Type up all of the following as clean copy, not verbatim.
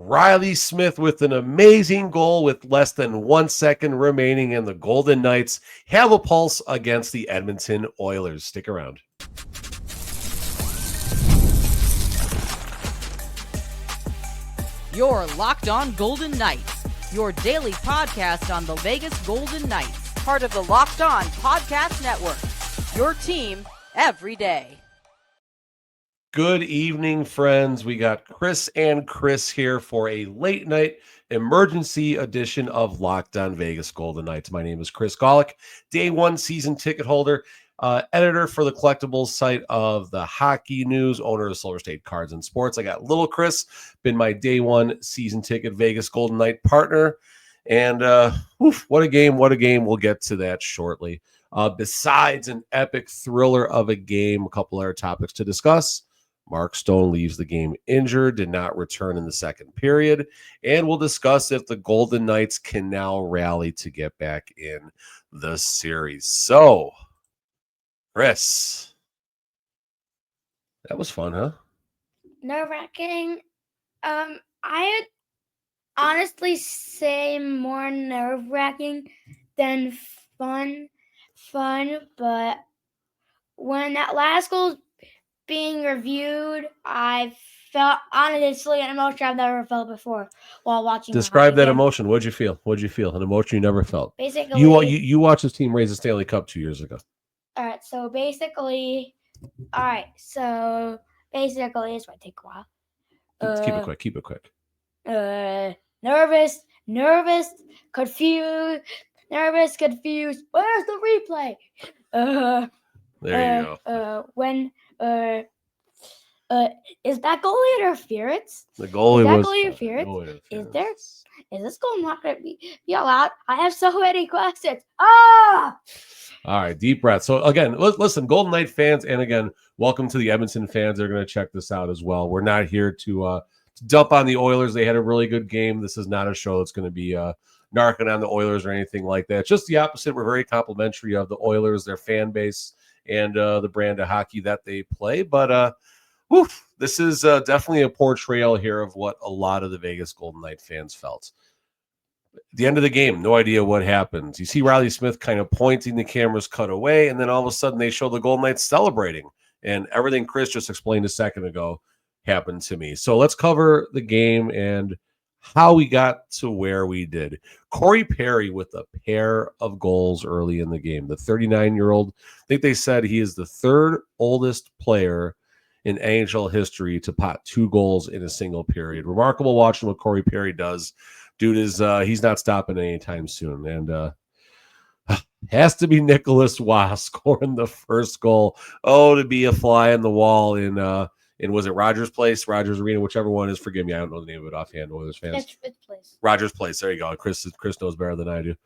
Reilly Smith with an amazing goal with less than 1 second remaining, and the Golden Knights have a pulse against the Edmonton Oilers. Stick around. You're Locked On Golden Knights, your daily podcast on the Vegas Golden Knights, part of the Locked On Podcast Network, your team every day. Good evening, friends. We got Chris and Chris here for a late night emergency edition of Locked On Vegas Golden Knights. My name is Chris Golick, day one season ticket holder, editor for the collectibles site of the Hockey News, owner of Silver State Cards and Sports. I got little Chris, been my day one season ticket Vegas Golden Knight partner. And what a game, what a game. We'll get to that shortly. Besides an epic thriller of a game, a couple other topics to discuss. Mark Stone leaves the game injured, did not return in the second period, and we'll discuss if the Golden Knights can now rally to get back in the series. So, Chris, that was fun, huh? Nerve-wracking. I'd honestly say more nerve-wracking than fun, but when that last goal being reviewed, I felt honestly an emotion I've never felt before while watching. Describe that emotion. What'd you feel? An emotion you never felt. Basically, you watched this team raise the Stanley Cup 2 years ago. All right, so basically, it's going to take a while. Keep it quick. Nervous, confused. Where's the replay? There you go. When is that goalie interference? The goalie was interference. Is this goal not going to be allowed? I have so many questions. All right, deep breath. So again, listen, Golden Knight fans, and again, welcome to the Edmonton fans. They're going to check this out as well. We're not here to dump on the Oilers. They had a really good game. This is not a show that's going to be narking on the Oilers or anything like that. Just the opposite. We're very complimentary of the Oilers, their fan base, and the brand of hockey that they play. But this is definitely a portrayal here of what a lot of the Vegas Golden Knight fans felt. At the end of the game, no idea what happens. You see Reilly Smith kind of pointing, the cameras cut away, and then all of a sudden they show the Golden Knights celebrating. And everything Chris just explained a second ago happened to me. So let's cover the game and how we got to where we did. Corey Perry with a pair of goals early in the game. The 39-year-old, I think they said he is the third oldest player in NHL history to pot 2 goals in a single period. Remarkable watching what Corey Perry does. Dude is he's not stopping anytime soon. And has to be Nicholas Waugh scoring the first goal. Oh, to be a fly on the wall in was it Rogers Place, Rogers Arena, whichever one is. Forgive me, I don't know the name of it offhand. Oilers fans. It's Place. Rogers Place. There you go. Chris knows better than I do.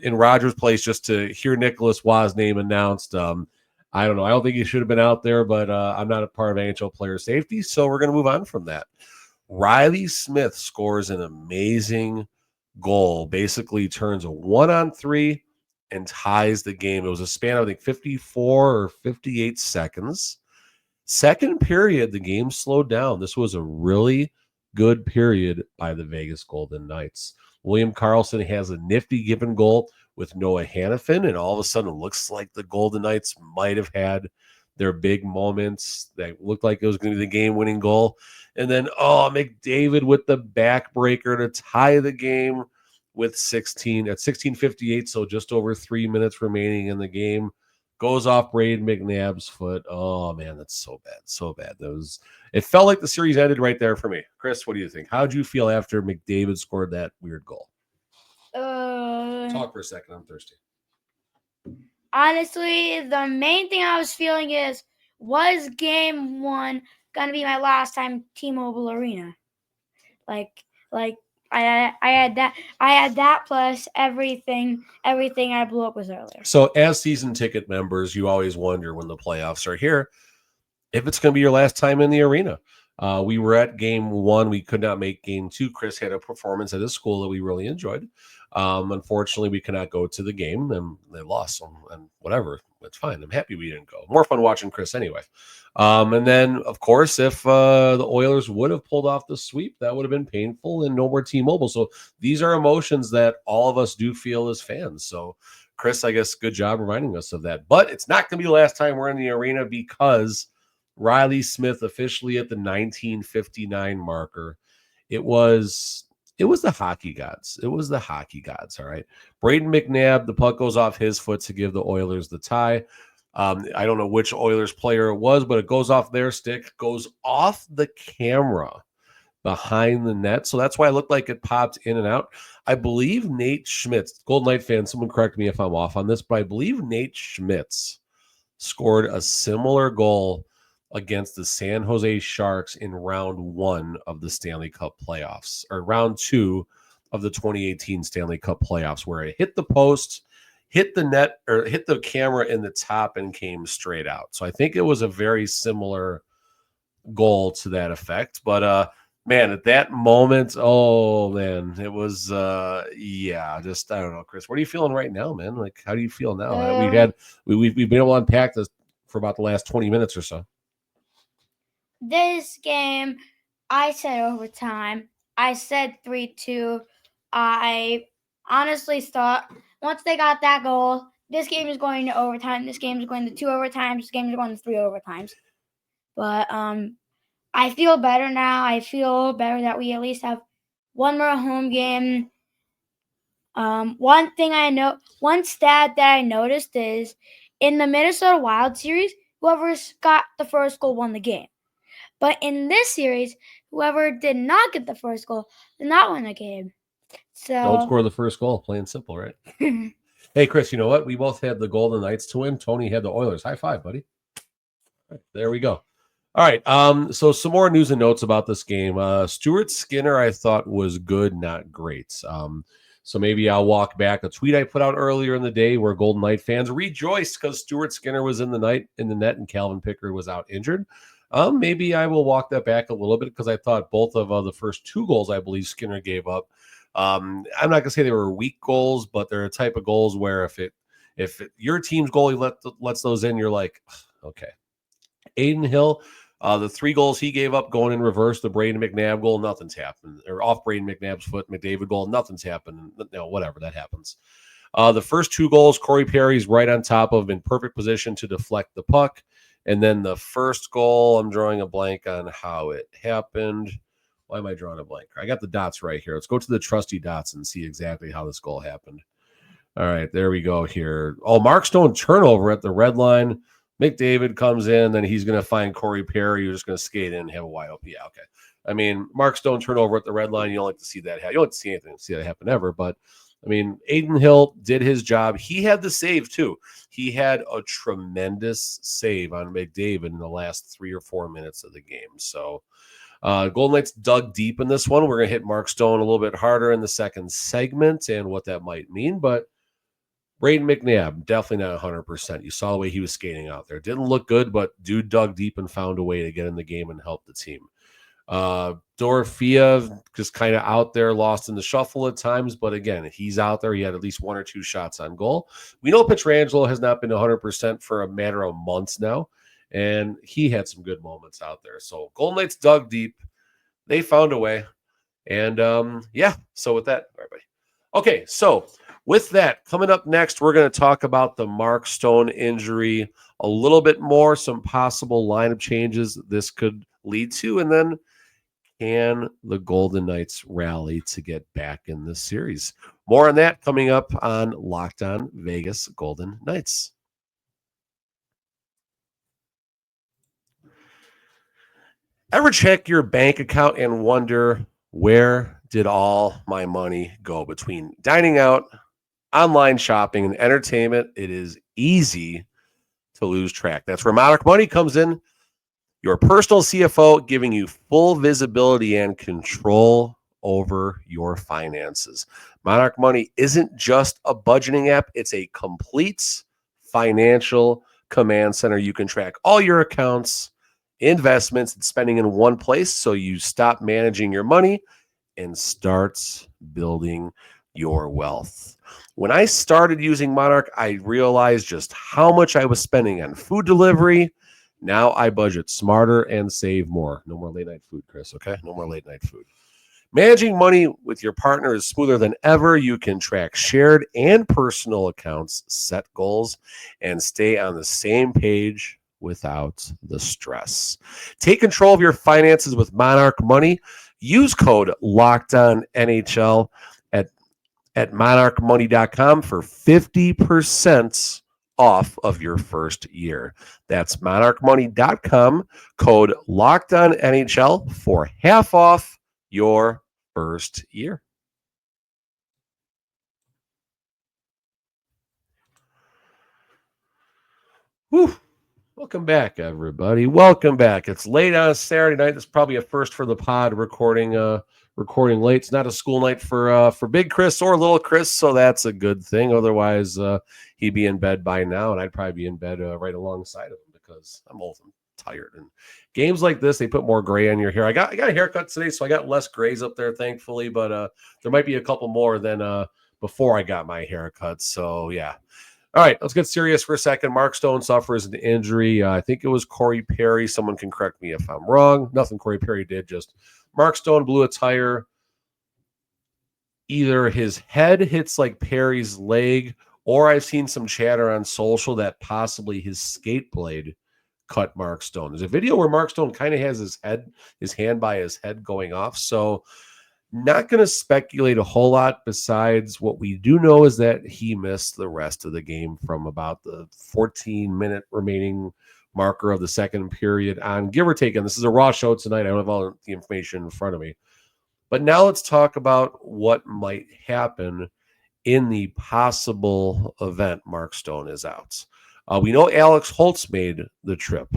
In Rogers Place, just to hear Nicholas Waugh's name announced. I don't know. I don't think he should have been out there, but I'm not a part of NHL player safety, so we're going to move on from that. Reilly Smith scores an amazing goal. Basically turns a 1-on-3 and ties the game. It was a span of, I think, 54 or 58 seconds. Second period, the game slowed down. This was a really good period by the Vegas Golden Knights. William Karlsson has a nifty given goal with Noah Hannafin, and all of a sudden it looks like the Golden Knights might have had their big moments. That looked like it was going to be the game-winning goal. And then, McDavid with the backbreaker to tie the game with 16 at 16:58, so just over 3 minutes remaining in the game. Goes off Braden McNabb's foot. Oh, man, that's so bad. So bad. It felt like the series ended right there for me. Chris, what do you think? How did you feel after McDavid scored that weird goal? Talk for a second. I'm thirsty. Honestly, the main thing I was feeling is, was game one going to be my last time T-Mobile Arena? Like I had that plus everything I blew up was earlier. So as season ticket members, you always wonder when the playoffs are here if it's going to be your last time in the arena. We were at game one. We could not make game two. Chris had a performance at his school that we really enjoyed. Unfortunately, we could not go to the game, and they lost them, and whatever. It's fine. I'm happy we didn't go. More fun watching Chris anyway. And then, of course, if the Oilers would have pulled off the sweep, that would have been painful and no more T-Mobile. So these are emotions that all of us do feel as fans. So, Chris, I guess, good job reminding us of that. But it's not going to be the last time we're in the arena because Reilly Smith officially at the 1959 marker. It was the hockey gods. It was the hockey gods, all right. Braden McNabb, the puck goes off his foot to give the Oilers the tie. I don't know which Oilers player it was, but it goes off their stick, goes off the camera behind the net. So that's why it looked like it popped in and out. I believe Nate Schmitz, Golden Knight fan, someone correct me if I'm off on this, but I believe Nate Schmitz scored a similar goal against the San Jose Sharks in round 1 of the Stanley Cup playoffs, or round 2 of the 2018 Stanley Cup playoffs, where it hit the post, hit the net, or hit the camera in the top and came straight out. So I think it was a very similar goal to that effect. But man, at that moment, oh man, it was just I don't know, Chris. What are you feeling right now, man? Like, how do you feel now? We've been able to unpack this for about the last 20 minutes or so. This game, I said overtime. I said 3-2. I honestly thought once they got that goal, this game is going to overtime. This game is going to 2 overtimes. This game is going to 3 overtimes. But I feel better now. I feel better that we at least have one more home game. One stat that I noticed is in the Minnesota Wild series, whoever got the first goal won the game. But in this series, whoever did not get the first goal did not win the game. So don't score the first goal, plain and simple, right? Hey, Chris, you know what? We both had the Golden Knights to win. Tony had the Oilers. High five, buddy. All right, there we go. All right. So some more news and notes about this game. Stuart Skinner, I thought was good, not great. So maybe I'll walk back a tweet I put out earlier in the day where Golden Knight fans rejoiced because Stuart Skinner was in the net and Calvin Pickard was out injured. Maybe I will walk that back a little bit because I thought both of the first 2 goals I believe Skinner gave up. I'm not going to say they were weak goals, but they're a type of goals where if your team's goalie lets those in, you're like, okay. Aiden Hill, the 3 goals he gave up going in reverse, the Braden McNabb goal, nothing's happened. Or off Braden McNabb's foot, McDavid goal, nothing's happened. No, whatever, that happens. The first 2 goals, Corey Perry's right on top of in perfect position to deflect the puck. And then the first goal, I'm drawing a blank on how it happened. Why am I drawing a blank? I got the dots right here. Let's go to the trusty dots and see exactly how this goal happened. All right, there we go here. Oh, Mark Stone turnover at the red line. McDavid comes in, then he's going to find Corey Perry, who's just going to skate in and have a wide open. Yeah, okay. I mean, Mark Stone turnover at the red line, you don't like to see that happen. You don't like to see anything, see that happen ever, but I mean, Aiden Hill did his job. He had the save, too. He had a tremendous save on McDavid in the last 3 or 4 minutes of the game. So Golden Knights dug deep in this one. We're going to hit Mark Stone a little bit harder in the second segment and what that might mean. But Braden McNabb, definitely not 100%. You saw the way he was skating out there. Didn't look good, but dude dug deep and found a way to get in the game and help the team. Dorofia just kind of out there, lost in the shuffle at times, but again, he's out there. He had at least 1 or 2 shots on goal. We know Pietrangelo has not been 100% for a matter of months now, and he had some good moments out there. So Golden Knights dug deep. They found a way. And so with that, everybody. Okay, so with that, coming up next, we're going to talk about the Mark Stone injury a little bit more, some possible lineup changes this could lead to, and then can the Golden Knights rally to get back in this series? More on that coming up on Locked On Vegas Golden Knights. Ever check your bank account and wonder, where did all my money go? Between dining out, online shopping, and entertainment, it is easy to lose track. That's where Monarch Money comes in. Your personal CFO, giving you full visibility and control over your finances. Monarch Money isn't just a budgeting app. It's a complete financial command center. You can track all your accounts, investments, and spending in one place, so you stop managing your money and start building your wealth. When I started using Monarch, I realized just how much I was spending on food delivery. Now I budget smarter and save more. No more late night food, Chris, okay? No more late night food. Managing money with your partner is smoother than ever. You can track shared and personal accounts, set goals, and stay on the same page without the stress. Take control of your finances with Monarch Money. Use code LOCKEDONNHL at monarchmoney.com for 50% off of your first year. That's monarchmoney.com, code LOCKEDONNHL for half off your first year. Whew. Welcome back, everybody. Welcome back. It's late on a Saturday night. It's probably a first for the pod recording late. It's not a school night for Big Chris or Little Chris, so that's a good thing. Otherwise, he'd be in bed by now, and I'd probably be in bed right alongside of him because I'm old and tired. And games like this, they put more gray on your hair. I got a haircut today, so I got less grays up there, thankfully. But there might be a couple more than before I got my haircut. So yeah. All right, let's get serious for a second. Mark Stone suffers an injury. I think it was Corey Perry. Someone can correct me if I'm wrong. Nothing Corey Perry did. Just Mark Stone blew a tire. Either his head hits like Perry's leg, or I've seen some chatter on social that possibly his skate blade cut Mark Stone. There's a video where Mark Stone kind of has his hand by his head going off. So not going to speculate a whole lot besides what we do know is that he missed the rest of the game from about the 14-minute remaining marker of the second period on, give or take. And this is a Raw show tonight. I don't have all the information in front of me. But now let's talk about what might happen in the possible event Mark Stone is out. We know Alex Holtz made the trip.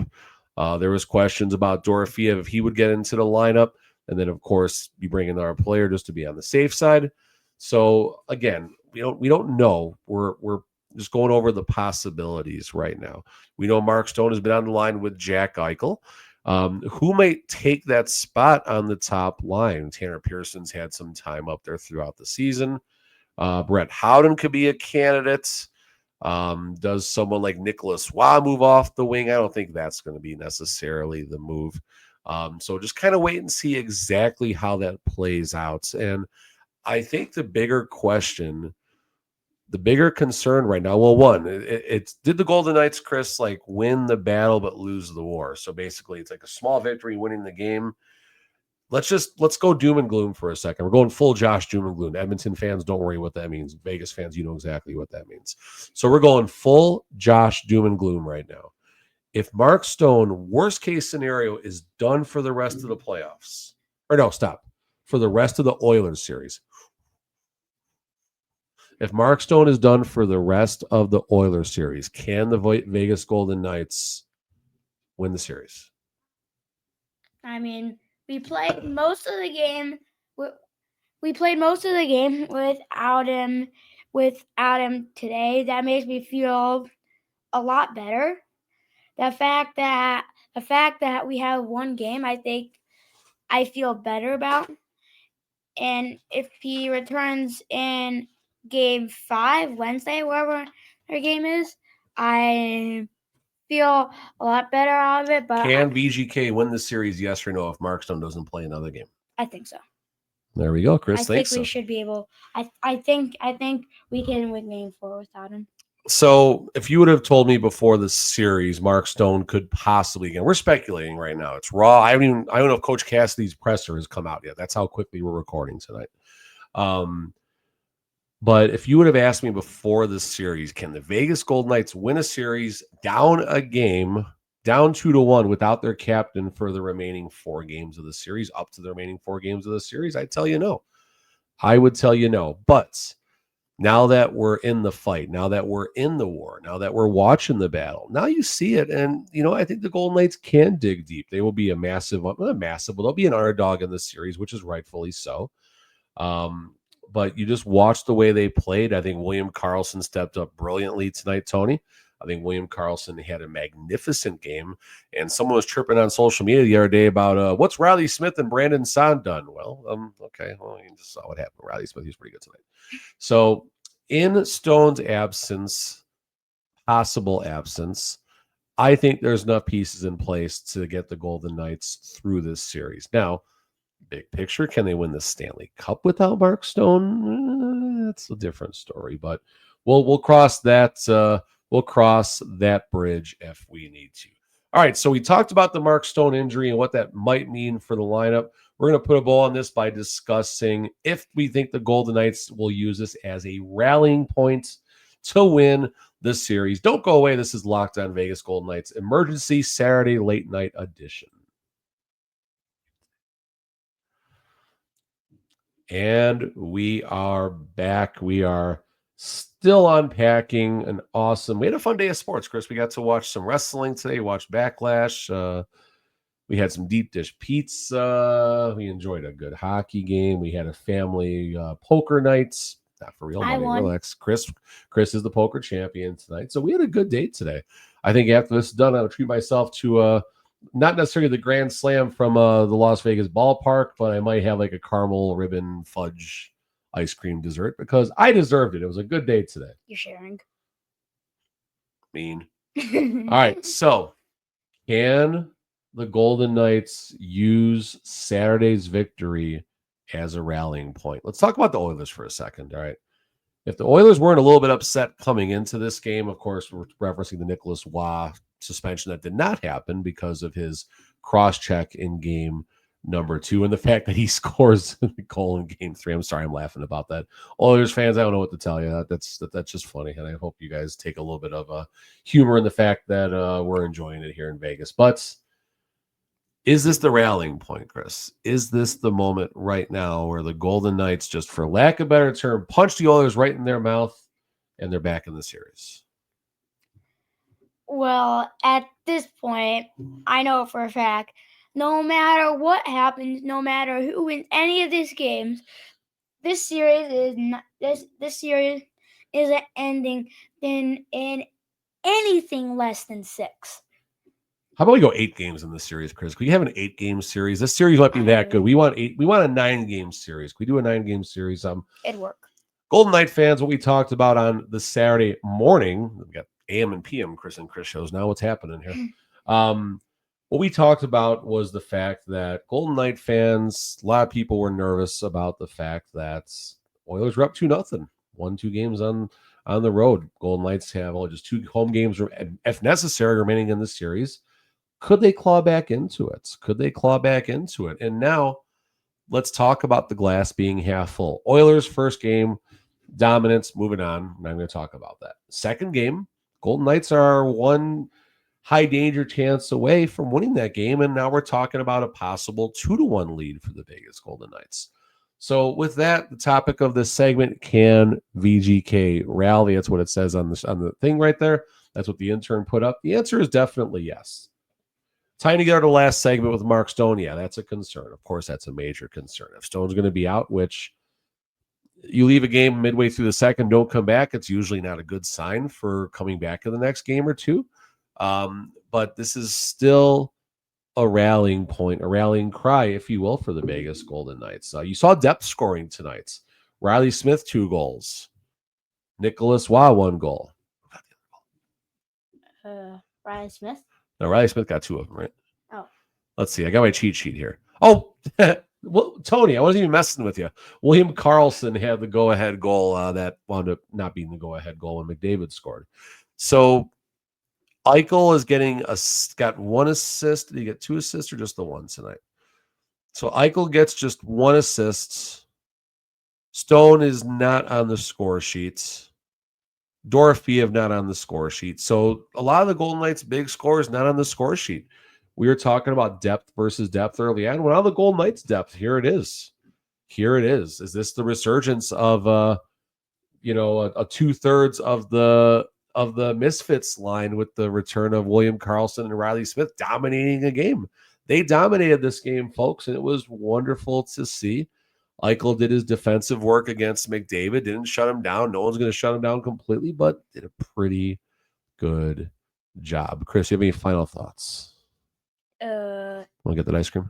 There was questions about Dorofeev if he would get into the lineup. And then, of course, you bring in our player just to be on the safe side. So again, we don't know. We're just going over the possibilities right now. We know Mark Stone has been on the line with Jack Eichel. Who might take that spot on the top line? Tanner Pearson's had some time up there throughout the season. Brett Howden could be a candidate. Does someone like Nicholas Waugh move off the wing? I don't think that's going to be necessarily the move. So just kind of wait and see exactly how that plays out. And I think the bigger question, the bigger concern right now, well, one, it's did the Golden Knights, Chris, like win the battle but lose the war? So basically it's like a small victory winning the game. Let's go doom and gloom for a second. We're going full Josh doom and gloom. Edmonton fans, don't worry what that means. Vegas fans, you know exactly what that means. So we're going full Josh doom and gloom right now. If Mark Stone, worst case scenario, is done for the rest of the playoffs, or no, stop, for the rest of the Oilers series. If Mark Stone is done for the rest of the Oilers series, can the Vegas Golden Knights win the series? I mean, we played most of the game. We played most of the game without him today. That makes me feel a lot better. The fact that we have one game, I think I feel better about. And if he returns in Game 5 Wednesday, wherever our game is, I feel a lot better out of it. But can VGK win the series? Yes or no? If Mark Stone doesn't play another game, I think so. There we go, Chris. I think we should be able. I think we can win Game 4 without him. So if you would have told me before the series, Mark Stone could possibly, again, we're speculating right now. It's raw. I don't know if Coach Cassidy's presser has come out yet. That's how quickly we're recording tonight. But if you would have asked me before the series, can the Vegas Golden Knights win a series down a game, down 2-1 without their captain for the remaining 4 games of the series, up to the remaining 4 games of the series? I'd tell you no. I would tell you no. But now that we're in the fight, now that we're in the war, now that we're watching the battle, now you see it. And, I think the Golden Knights can dig deep. They will be a massive, not massive, but they'll be an underdog in this series, which is rightfully so. But you just watch the way they played. I think William Karlsson stepped up brilliantly tonight, Tony. I think William Karlsson had a magnificent game, and someone was chirping on social media the other day about what's Reilly Smith and Brandon Sand done. Well, okay, well, you just saw what happened. Reilly Smith, he's pretty good tonight. So, in Stone's absence, possible absence, I think there's enough pieces in place to get the Golden Knights through this series. Now, big picture, can they win the Stanley Cup without Mark Stone? That's a different story, but we'll cross that bridge if we need to. All right, so we talked about the Mark Stone injury and what that might mean for the lineup. We're going to put a bow on this by discussing if we think the Golden Knights will use this as a rallying point to win the series. Don't go away. This is Locked On Vegas Golden Knights Emergency Saturday Late Night Edition. And we are back. We are still unpacking an awesome. We had a fun day of sports, Chris. We got to watch some wrestling today. Watched Backlash. We had some deep dish pizza. We enjoyed a good hockey game. We had a family poker night. Not for real money. Relax. Chris is the poker champion tonight. So we had a good day today. I think after this is done, I'll treat myself to not necessarily the Grand Slam from the Las Vegas ballpark, but I might have like a caramel ribbon fudge ice cream dessert because I deserved it. It was a good day today. You're sharing. Mean. All right. So can the Golden Knights use Saturday's victory as a rallying point? Let's talk about the Oilers for a second. All right. If the Oilers weren't a little bit upset coming into this game, of course, we're referencing the Nicholas Waugh suspension that did not happen because of his cross-check in game number 2 and the fact that he scores the goal in game 3. I'm sorry, I'm laughing about that. Oilers fans, I don't know what to tell you. That's just funny, and I hope you guys take a little bit of humor in the fact that we're enjoying it here in Vegas. But is this the rallying point, Chris? Is this the moment right now where the Golden Knights, just for lack of a better term, punch the Oilers right in their mouth and they're back in the series? Well, at this point, I know for a fact, no matter what happens, no matter who wins any of these games, this series is not this series isn't ending in anything less than 6. How about we go 8 games in this series, Chris? Can we have an 8-game series? This series might be that good. We want 8. We want a 9-game series. Can we do a 9-game series? It'd work. Golden Knight fans, what we talked about on the Saturday morning, we got AM and PM Chris and Chris shows now. What's happening here? What we talked about was the fact that Golden Knight fans, a lot of people were nervous about the fact that Oilers were up 2-0, 1-2 games on the road. Golden Knights have only just 2 home games, if necessary, remaining in the series. Could they claw back into it? And now let's talk about the glass being half full. Oilers' first game, dominance, moving on. I'm not going to talk about that. Second game, Golden Knights are one high danger chance away from winning that game, and now we're talking about a possible 2-1 lead for the Vegas Golden Knights. So with that, the topic of this segment, can VGK rally? That's what it says on the thing right there. That's what the intern put up. The answer is definitely yes. Tying together the last segment with Mark Stone, yeah, that's a concern. Of course, that's a major concern. If Stone's going to be out, which you leave a game midway through the second, don't come back, it's usually not a good sign for coming back in the next game or two. But this is still a rallying point, a rallying cry, if you will, for the Vegas Golden Knights. You saw depth scoring tonight. Reilly Smith, 2 goals. Nicholas Waugh, 1 goal. Reilly Smith? No, Reilly Smith got 2 of them, right? Oh. Let's see. I got my cheat sheet here. Oh, well, Tony, I wasn't even messing with you. William Karlsson had the go-ahead goal that wound up not being the go-ahead goal when McDavid scored. So Eichel is got 1 assist. Did he get 2 assists or just the 1 tonight? So Eichel gets just 1 assist. Stone is not on the score sheets. Dorofeev not on the score sheet. So a lot of the Golden Knights' big scores not on the score sheet. We were talking about depth versus depth early on. Well, now the Golden Knights' depth, here it is. Is this the resurgence of a 2/3 of the Misfits line with the return of William Karlsson and Reilly Smith dominating a game? They dominated this game, folks, and it was wonderful to see. Eichel did his defensive work against McDavid, didn't shut him down. No one's going to shut him down completely, but did a pretty good job. Chris, you have any final thoughts? Want to get that ice cream?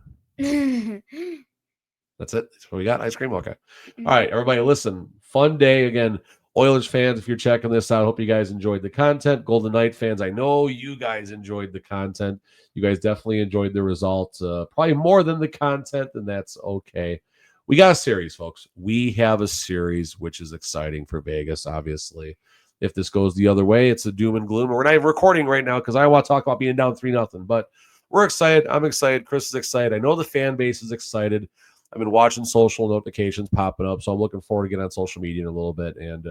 That's it. That's what we got. Ice cream. Okay. All right, everybody. Listen. Fun day again. Oilers fans, if you're checking this out, hope you guys enjoyed the content. Golden Knight fans, I know you guys enjoyed the content. You guys definitely enjoyed the results. Probably more than the content, and that's okay. We got a series, folks. We have a series, which is exciting for Vegas, obviously. If this goes the other way, it's a doom and gloom. We're not even recording right now because I want to talk about being down 3-0. But we're excited. I'm excited. Chris is excited. I know the fan base is excited. I've been watching social notifications popping up, so I'm looking forward to getting on social media in a little bit and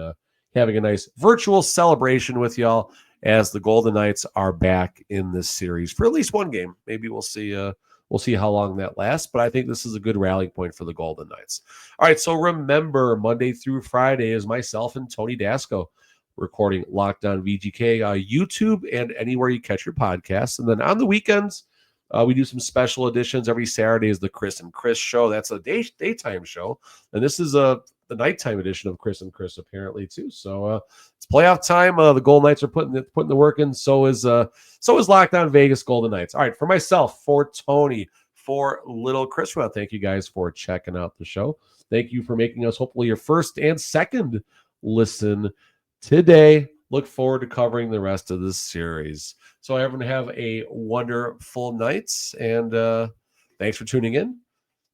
having a nice virtual celebration with y'all as the Golden Knights are back in this series for at least one game. Maybe we'll see. We'll see how long that lasts, but I think this is a good rallying point for the Golden Knights. All right, so remember, Monday through Friday is myself and Tony Dasco recording Locked On VGK, YouTube, and anywhere you catch your podcasts. And then on the weekends, we do some special editions. Every Saturday is the Chris and Chris show. That's a daytime show. And this is the nighttime edition of Chris and Chris, apparently, too. So it's playoff time. The Golden Knights are putting the work in. So is Locked On Vegas Golden Knights. All right, for myself, for Tony, for little Chris, well, thank you guys for checking out the show. Thank you for making us hopefully your first and second listen today. Look forward to covering the rest of this series. So everyone have a wonderful night, and thanks for tuning in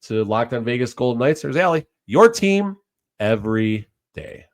to Locked On Vegas Golden Knights. There's Allie, your team every day.